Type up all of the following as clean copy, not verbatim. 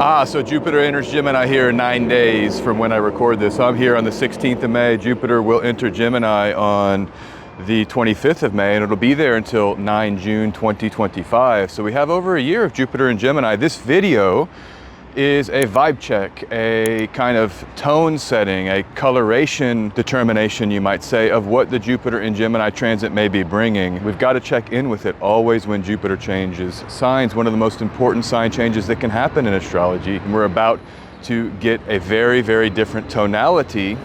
So Jupiter enters Gemini here in 9 days from when I record this. I'm here on the 16th of May. Jupiter will enter Gemini on the 25th of May, and it'll be there until 9 June 2025. So we have over a year of Jupiter in Gemini. This video is a vibe check, a kind of tone setting, a coloration determination, you might say, of what the Jupiter in Gemini transit may be bringing. We've got to check in with it always when Jupiter changes signs. One of the most important sign changes that can happen in astrology. And we're about to get a very, very different tonality,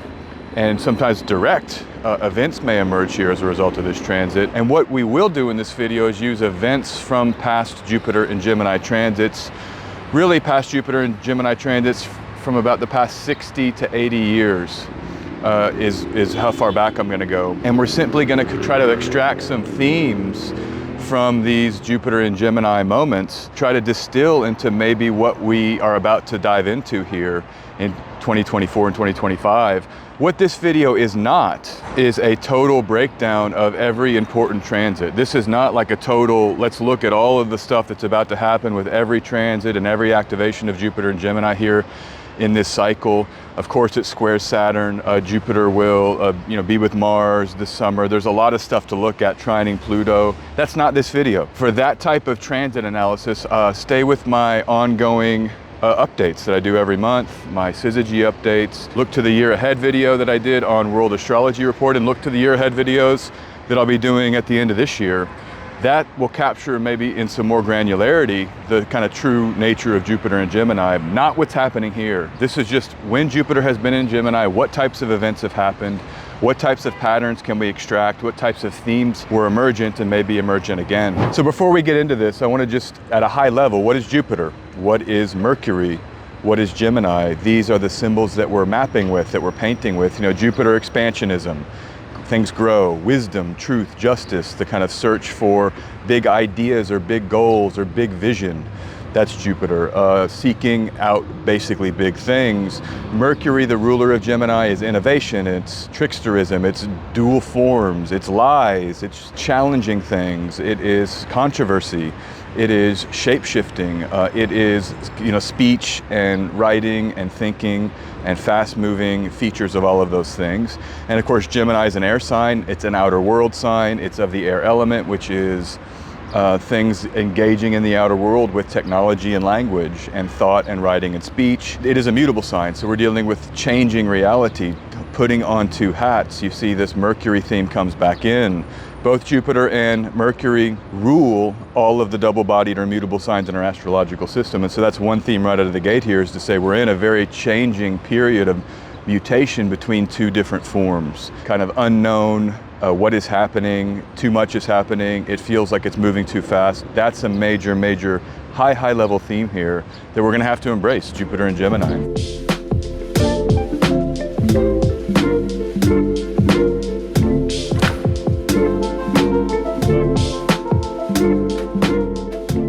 and sometimes direct events may emerge here as a result of this transit. And what we will do in this video is use events from past Jupiter in Gemini transits, really past Jupiter and Gemini transits from about the past 60 to 80 years is how far back I'm going to go. And we're simply going to try to extract some themes from these Jupiter and Gemini moments, try to distill into maybe what we are about to dive into here in 2024 and 2025. What this video is not is a total breakdown of every important transit. This is not like a total, let's look at all of the stuff that's about to happen with every transit and every activation of Jupiter and Gemini here in this cycle. Of course, it squares Saturn. Jupiter will be with Mars this summer. There's a lot of stuff to look at, trining Pluto. That's not this video. For that type of transit analysis, stay with my ongoing updates that I do every month, my syzygy updates. Look to the year ahead video that I did on World Astrology Report, and look to the year ahead videos that I'll be doing at the end of this year. That will capture maybe in some more granularity the kind of true nature of Jupiter and Gemini, not what's happening here. This is just when Jupiter has been in Gemini, what types of events have happened, what types of patterns can we extract, what types of themes were emergent and may be emergent again. So before we get into this, I want to just, at a high level, what is Jupiter? What is Mercury? What is Gemini? These are the symbols that we're mapping with, that we're painting with. Jupiter expansionism. Things grow, wisdom, truth, justice, the kind of search for big ideas or big goals or big vision. That's Jupiter, seeking out basically big things. Mercury, the ruler of Gemini, is innovation, it's tricksterism, it's dual forms, it's lies, it's challenging things, it is controversy, it is shape-shifting, it is speech and writing and thinking and fast-moving features of all of those things. And of course, Gemini is an air sign, it's an outer world sign, it's of the air element, which is things engaging in the outer world with technology and language and thought and writing and speech. It is a mutable sign, so we're dealing with changing reality, putting on two hats. You see this Mercury theme comes back in. Both Jupiter and Mercury rule all of the double-bodied or mutable signs in our astrological system, and so that's one theme right out of the gate here, is to say we're in a very changing period of mutation between two different forms, kind of unknown. What is happening? Too much is happening. It feels like it's moving too fast. That's a major, major high level theme here that we're going to have to embrace, Jupiter and Gemini.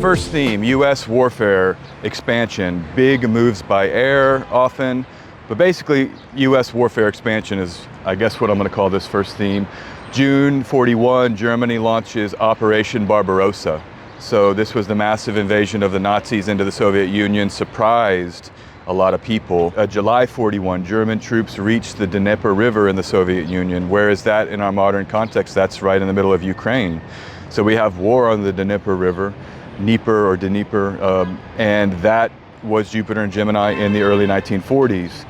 First theme, US warfare expansion, big moves by air often. But basically, US warfare expansion is, I guess, what I'm going to call this first theme. June 41, Germany launches Operation Barbarossa. So this was the massive invasion of the Nazis into the Soviet Union, surprised a lot of people. July 41, German troops reached the Dnieper River in the Soviet Union. Where is that in our modern context? That's right in the middle of Ukraine. So we have war on the Dnieper River, Dnieper, and that was Jupiter and Gemini in the early 1940s.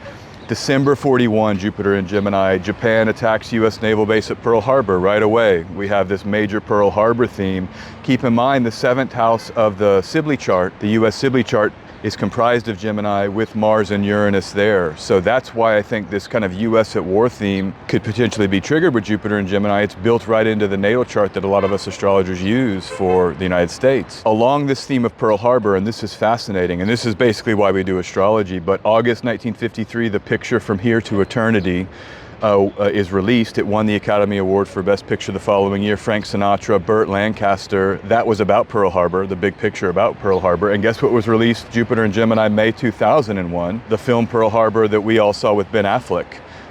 December 41, Jupiter and Gemini, Japan attacks US naval base at Pearl Harbor right away. We have this major Pearl Harbor theme. Keep in mind the 7th house of the Sibley chart, the US Sibley chart, is comprised of Gemini with Mars and Uranus there. So that's why I think this kind of US at war theme could potentially be triggered with Jupiter and Gemini. It's built right into the natal chart that a lot of us astrologers use for the United States. Along this theme of Pearl Harbor, and this is fascinating, and this is basically why we do astrology, but August 1953, the picture From Here to Eternity is released. It won the Academy Award for Best Picture the following year. Frank Sinatra, Burt Lancaster. That was about Pearl Harbor, the big picture about Pearl Harbor. And guess what was released? Jupiter and Gemini, May 2001. The film Pearl Harbor that we all saw with Ben Affleck.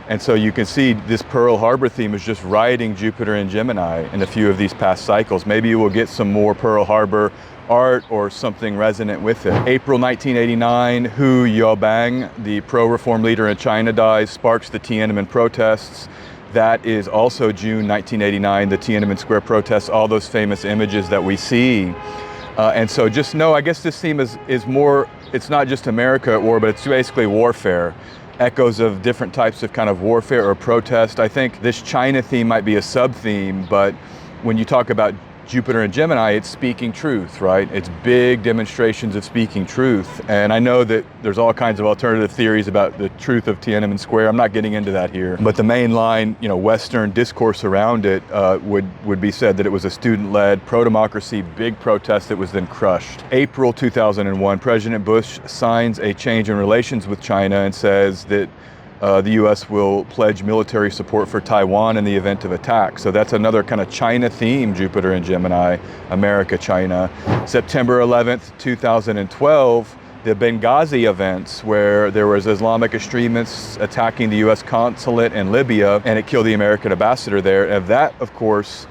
And so you can see this Pearl Harbor theme is just riding Jupiter and Gemini in a few of these past cycles. Maybe you will get some more Pearl Harbor art or something resonant with it. April 1989, Hu Yaobang, the pro-reform leader in China, dies, sparks the Tiananmen protests. That is also June 1989, the Tiananmen Square protests, all those famous images that we see. And so just know, I guess this theme is more, it's not just America at war, but it's basically warfare. Echoes of different types of kind of warfare or protest. I think this China theme might be a sub-theme, but when you talk about Jupiter and Gemini, it's speaking truth, right? It's big demonstrations of speaking truth. And I know that there's all kinds of alternative theories about the truth of Tiananmen Square. I'm not getting into that here. But the main line, Western discourse around it would be said that it was a student-led, pro-democracy, big protest that was then crushed. April 2001, President Bush signs a change in relations with China and says that the U.S. will pledge military support for Taiwan in the event of attack. So that's another kind of China theme, Jupiter and Gemini, America, China. September 11th, 2012, the Benghazi events where there was Islamic extremists attacking the U.S. consulate in Libya, and it killed the American ambassador there. And that, of course,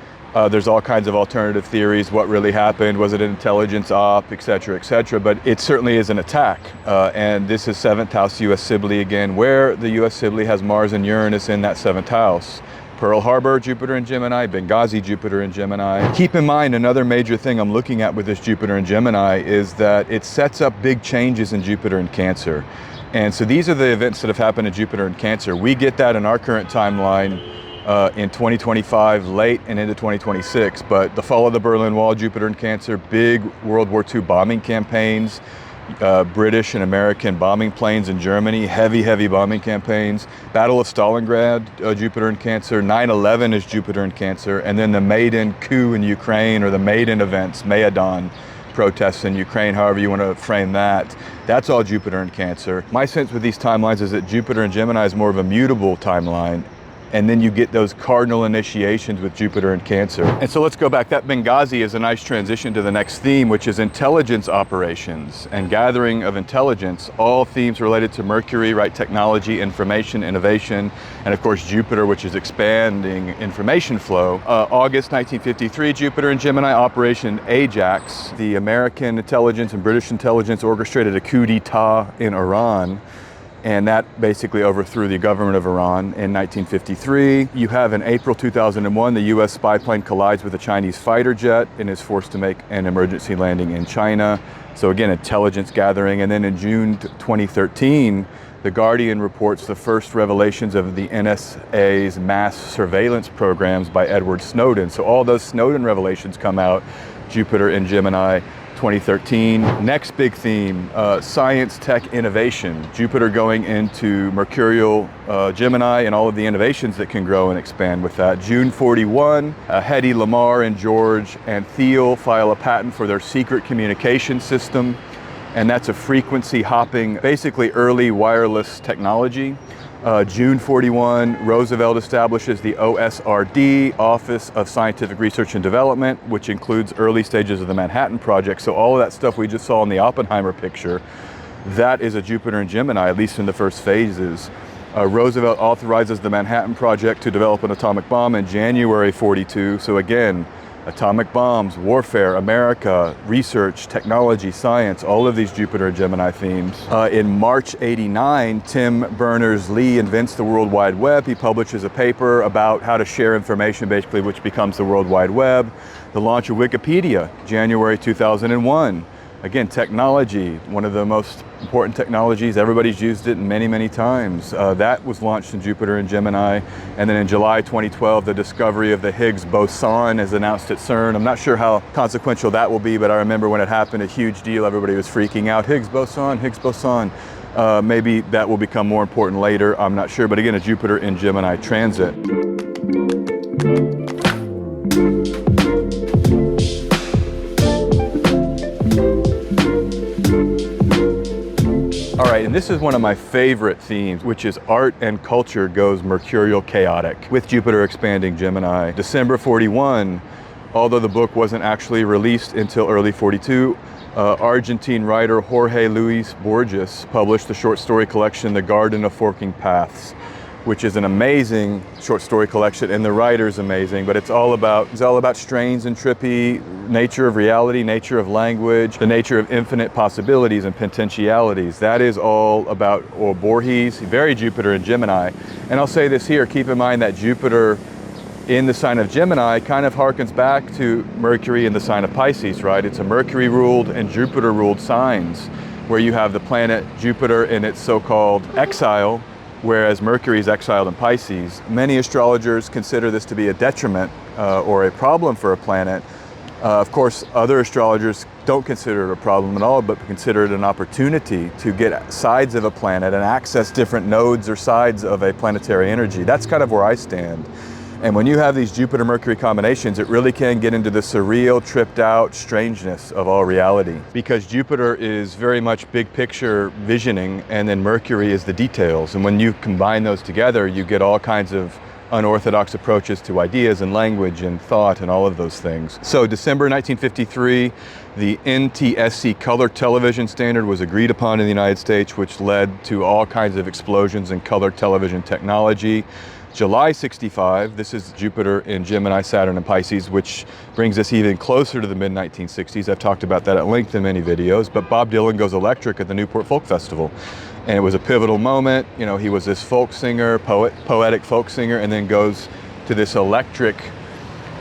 there's all kinds of alternative theories. What really happened? Was it an intelligence op, et cetera, but it certainly is an attack. And this is 7th house U.S. Sibley again, where the U.S. Sibley has Mars and Uranus in that 7th house. Pearl Harbor, Jupiter and Gemini, Benghazi, Jupiter and Gemini. Keep in mind, another major thing I'm looking at with this Jupiter and Gemini is that it sets up big changes in Jupiter and Cancer. And so these are the events that have happened in Jupiter and Cancer. We get that in our current timeline in 2025, late and into 2026. But the fall of the Berlin Wall, Jupiter and Cancer, big World War II bombing campaigns, British and American bombing planes in Germany, heavy bombing campaigns. Battle of Stalingrad, Jupiter and Cancer. 9/11 is Jupiter and Cancer. And then the Maidan coup in Ukraine, or the Maidan events, Maidan protests in Ukraine, however you want to frame that. That's all Jupiter and Cancer. My sense with these timelines is that Jupiter and Gemini is more of a mutable timeline. And then you get those cardinal initiations with Jupiter and Cancer. And so let's go back. That Benghazi is a nice transition to the next theme, which is intelligence operations and gathering of intelligence, all themes related to Mercury, right? Technology, information, innovation, and of course Jupiter, which is expanding information flow. August 1953, Jupiter and Gemini, Operation Ajax. The American intelligence and British intelligence orchestrated a coup d'etat in Iran. And that basically overthrew the government of Iran in 1953. You have in April 2001, the US spy plane collides with a Chinese fighter jet and is forced to make an emergency landing in China. So again, intelligence gathering. And then in June 2013, The Guardian reports the first revelations of the NSA's mass surveillance programs by Edward Snowden. So all those Snowden revelations come out, Jupiter and Gemini, 2013. Next big theme, science, tech, innovation. Jupiter going into Mercurial Gemini and all of the innovations that can grow and expand with that. June 41, Hedy Lamarr and George and Thiel file a patent for their secret communication system. And that's a frequency hopping, basically early wireless technology. June 41, Roosevelt establishes the OSRD, Office of Scientific Research and Development, which includes early stages of the Manhattan Project. So all of that stuff we just saw in the Oppenheimer picture, that is a Jupiter and Gemini, at least in the first phases. Roosevelt authorizes the Manhattan Project to develop an atomic bomb in January 42. So again, atomic bombs, warfare, America, research, technology, science, all of these Jupiter and Gemini themes. In March 89, Tim Berners-Lee invents the World Wide Web. He publishes a paper about how to share information, basically, which becomes the World Wide Web. The launch of Wikipedia, January 2001. Again, technology, one of the most important technologies. Everybody's used it many, many times. That was launched in Jupiter and Gemini. And then in July 2012, the discovery of the Higgs boson is announced at CERN. I'm not sure how consequential that will be, but I remember when it happened, a huge deal. Everybody was freaking out. Higgs boson, Higgs boson. Maybe that will become more important later. I'm not sure. But again, a Jupiter and Gemini transit. All right, and this is one of my favorite themes, which is art and culture goes mercurial chaotic with Jupiter expanding Gemini. December 41, although the book wasn't actually released until early 42, Argentine writer Jorge Luis Borges published the short story collection, The Garden of Forking Paths. which is an amazing short story collection, and the writer's amazing, but it's all about strange and trippy nature of reality, nature of language, the nature of infinite possibilities and potentialities. That is all about Borges, very Jupiter and Gemini. And I'll say this here, keep in mind that Jupiter in the sign of Gemini kind of harkens back to Mercury in the sign of Pisces, right? It's a Mercury ruled and Jupiter ruled signs, where you have the planet Jupiter in its so-called exile, whereas Mercury is exiled in Pisces. Many astrologers consider this to be a detriment or a problem for a planet. Of course, other astrologers don't consider it a problem at all, but consider it an opportunity to get sides of a planet and access different nodes or sides of a planetary energy. That's kind of where I stand. And when you have these Jupiter-Mercury combinations, it really can get into the surreal, tripped out strangeness of all reality. Because Jupiter is very much big picture visioning, and then Mercury is the details. And when you combine those together, you get all kinds of unorthodox approaches to ideas and language and thought and all of those things. So December 1953, the NTSC color television standard was agreed upon in the United States, which led to all kinds of explosions in color television technology. July 65, this is Jupiter in Gemini, Saturn, and Pisces, which brings us even closer to the mid-1960s. I've talked about that at length in many videos, but Bob Dylan goes electric at the Newport Folk Festival. And it was a pivotal moment. You know, he was this folk singer, poetic folk singer, and then goes to this electric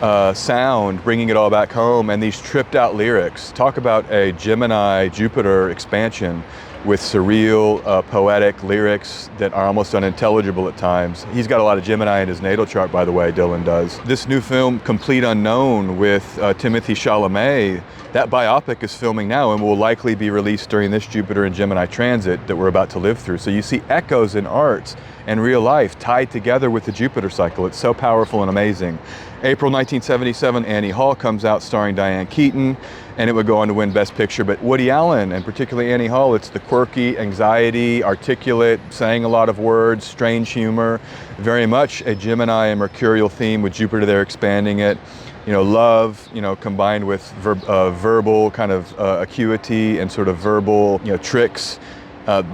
sound, bringing it all back home, and these tripped out lyrics. Talk about a Gemini-Jupiter expansion with surreal, poetic lyrics that are almost unintelligible at times. He's got a lot of Gemini in his natal chart, by the way, Dylan does. This new film, Complete Unknown, with Timothée Chalamet, that biopic is filming now and will likely be released during this Jupiter and Gemini transit that we're about to live through. So you see echoes in art and real life tied together with the Jupiter cycle. It's so powerful and amazing. April 1977, Annie Hall comes out starring Diane Keaton, and it would go on to win Best Picture. But Woody Allen, and particularly Annie Hall, it's the quirky, anxiety, articulate, saying a lot of words, strange humor, very much a Gemini and Mercurial theme with Jupiter there expanding it. You know, love, you know, combined with verbal kind of acuity and sort of verbal, you know, tricks.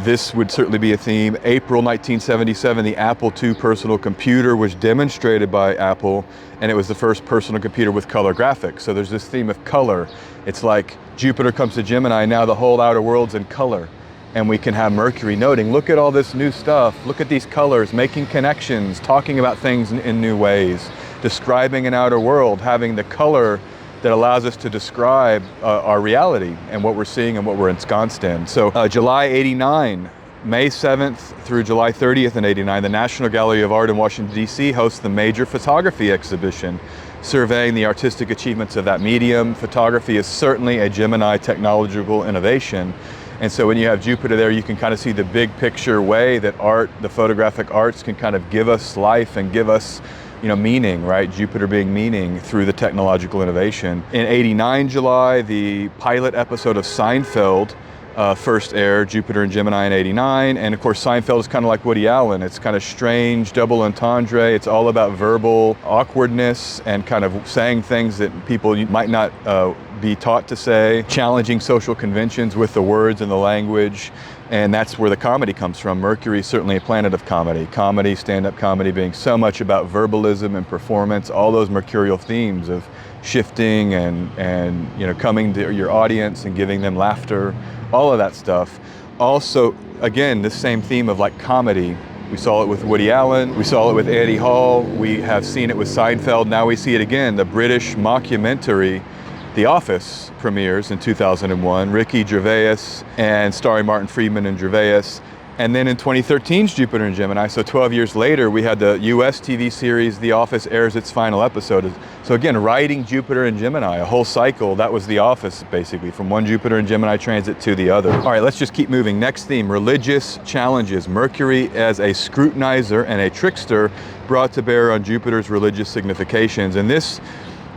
This would certainly be a theme. April 1977, the Apple II personal computer was demonstrated by Apple, and it was the first personal computer with color graphics. So there's this theme of color. It's like Jupiter comes to Gemini, now the whole outer world's in color. And we can have Mercury noting, look at all this new stuff, look at these colors, making connections, talking about things in new ways, describing an outer world, having the color that allows us to describe our reality and what we're seeing and what we're ensconced in. So July 89, May 7th through July 30th in 89, the National Gallery of Art in Washington, D.C. hosts the major photography exhibition, surveying the artistic achievements of that medium. Photography is certainly a Gemini technological innovation. And so when you have Jupiter there, you can kind of see the big picture way that art, the photographic arts, can kind of give us life and give us, you know, meaning, right? Jupiter being meaning through the technological innovation. In 89 July, the pilot episode of Seinfeld first aired, Jupiter and Gemini in 89. And of course, Seinfeld is kind of like Woody Allen. It's kind of strange, double entendre. It's all about verbal awkwardness and kind of saying things that people might not be taught to say, challenging social conventions with the words and the language. And that's where the comedy comes from. Mercury is certainly a planet of comedy. Comedy, stand-up comedy being so much about verbalism and performance, all those mercurial themes of shifting and you know, coming to your audience and giving them laughter, all of that stuff. Also, again, this same theme of like comedy. We saw it with Woody Allen, we saw it with Annie Hall, we have seen it with Seinfeld, now we see it again. The British mockumentary The Office premieres in 2001, Ricky Gervais and starring Martin Friedman and Gervais. And then in 2013's Jupiter and Gemini, so 12 years later, we had the US TV series The Office airs its final episode. So again, riding Jupiter and Gemini, a whole cycle, that was The Office basically, from one Jupiter and Gemini transit to the other. All right, let's just keep moving. Next theme, religious challenges. Mercury as a scrutinizer and a trickster brought to bear on Jupiter's religious significations. And this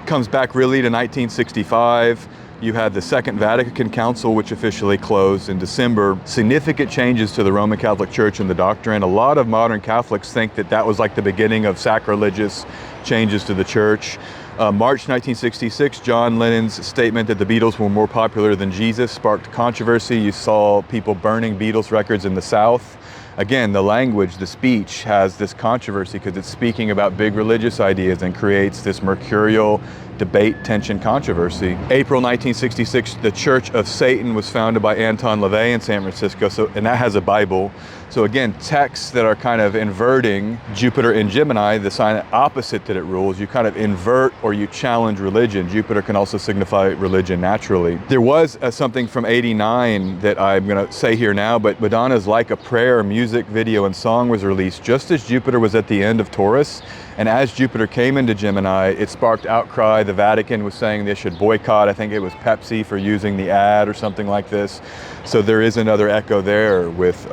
comes back really to 1965. You had the Second Vatican Council, which officially closed in December. Significant changes to the Roman Catholic Church and the doctrine. A lot of modern Catholics think that that was like the beginning of sacrilegious changes to the church. March 1966, John Lennon's statement that the Beatles were more popular than Jesus sparked controversy. You saw people burning Beatles records in the South. again, the language, the speech has this controversy because it's speaking about big religious ideas and creates this mercurial debate, tension, controversy. April 1966, the Church of Satan was founded by Anton LaVey in San Francisco, and that has a Bible. So again, texts that are kind of inverting Jupiter in Gemini, the sign opposite that it rules, you kind of invert or you challenge religion. Jupiter can also signify religion naturally. There was something from '89 that I'm going to say here now, but Madonna's Like a Prayer music video and song was released just as Jupiter was at the end of Taurus. And as Jupiter came into Gemini, it sparked outcry. The Vatican was saying they should boycott. I think it was Pepsi for using the ad or something like this. So there is another echo there with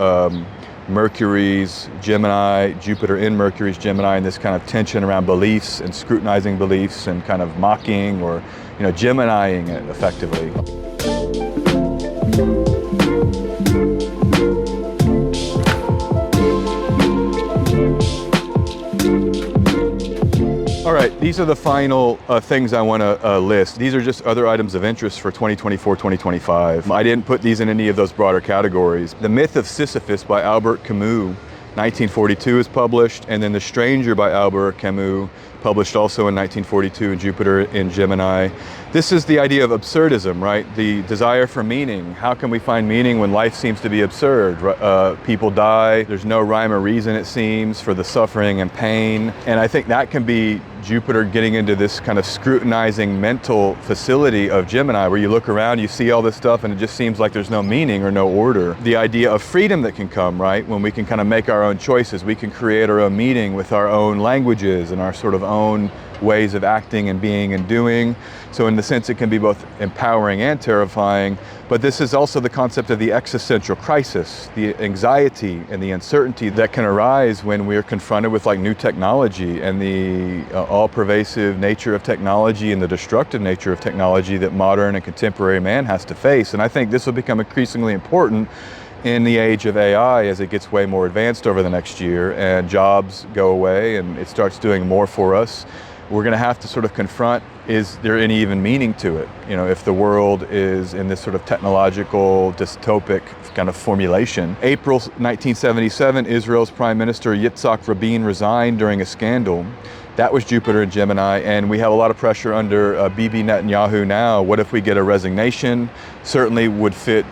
Mercury's Gemini, Jupiter in Mercury's Gemini, and this kind of tension around beliefs and scrutinizing beliefs and kind of mocking or, Geminiing it effectively. All right, these are the final things I want to list. These are just other items of interest for 2024, 2025. I didn't put these in any of those broader categories. The Myth of Sisyphus by Albert Camus, 1942 is published, and then The Stranger by Albert Camus, published also in 1942 in Jupiter in Gemini. This is the idea of absurdism, right? The desire for meaning. How can we find meaning when life seems to be absurd? People die, there's no rhyme or reason, it seems, for the suffering and pain. And I think that can be Jupiter getting into this kind of scrutinizing mental facility of Gemini, where you look around, you see all this stuff, and it just seems like there's no meaning or no order. The idea of freedom that can come, right? When we can kind of make our own choices, we can create our own meaning with our own languages and our sort of own ways of acting and being and doing. So in the sense, it can be both empowering and terrifying, but this is also the concept of the existential crisis, the anxiety and the uncertainty that can arise when we're confronted with like new technology and the all-pervasive nature of technology and the destructive nature of technology that modern and contemporary man has to face. And I think this will become increasingly important in the age of AI as it gets way more advanced over the next year and jobs go away and it starts doing more for us. We're going to have to sort of confront, is there any even meaning to it? If the world is in this sort of technological, dystopic kind of formulation. April 1977, Israel's Prime Minister Yitzhak Rabin resigned during a scandal. That was Jupiter in Gemini, and we have a lot of pressure under Bibi Netanyahu now. What if we get a resignation? Certainly would fit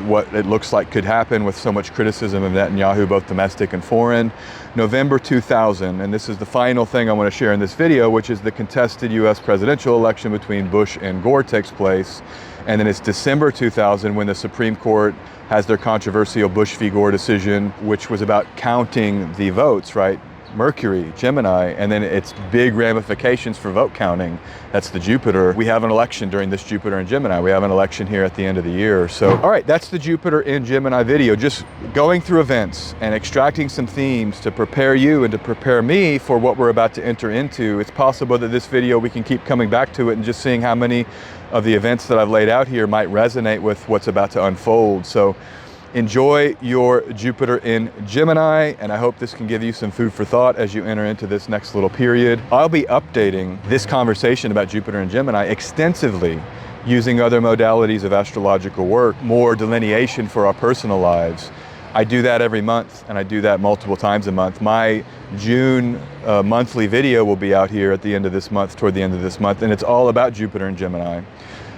what it looks like could happen with so much criticism of Netanyahu, both domestic and foreign. November 2000, and this is the final thing I want to share in this video, which is the contested US presidential election between Bush and Gore takes place. And then it's December 2000 when the Supreme Court has their controversial Bush v. Gore decision, which was about counting the votes, right? Mercury, Gemini, and then it's big ramifications for vote counting. That's the Jupiter. We have an election during this Jupiter in Gemini. We have an election here at the end of the year. So, all right, that's the Jupiter in Gemini video. Just going through events and extracting some themes to prepare you and to prepare me for what we're about to enter into. It's possible that this video, we can keep coming back to it and just seeing how many of the events that I've laid out here might resonate with what's about to unfold. So, enjoy your Jupiter in Gemini, and I hope this can give you some food for thought as you enter into this next little period. I'll be updating this conversation about Jupiter in Gemini extensively using other modalities of astrological work, more delineation for our personal lives. I do that every month, and I do that multiple times a month. My June monthly video will be out here at the end of this month, toward the end of this month, and it's all about Jupiter in Gemini.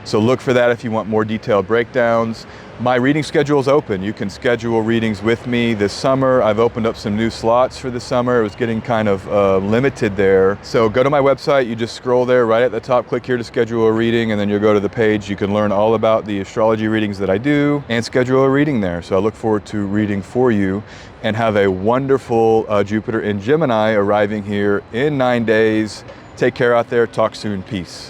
So look for that if you want more detailed breakdowns. My reading schedule is open. You can schedule readings with me this summer. I've opened up some new slots for the summer. It was getting kind of limited there. So go to my website. You just scroll there right at the top, click here to schedule a reading, and then you'll go to the page. You can learn all about the astrology readings that I do and schedule a reading there. So I look forward to reading for you, and have a wonderful Jupiter in Gemini arriving here in 9 days. Take care out there. Talk soon. Peace.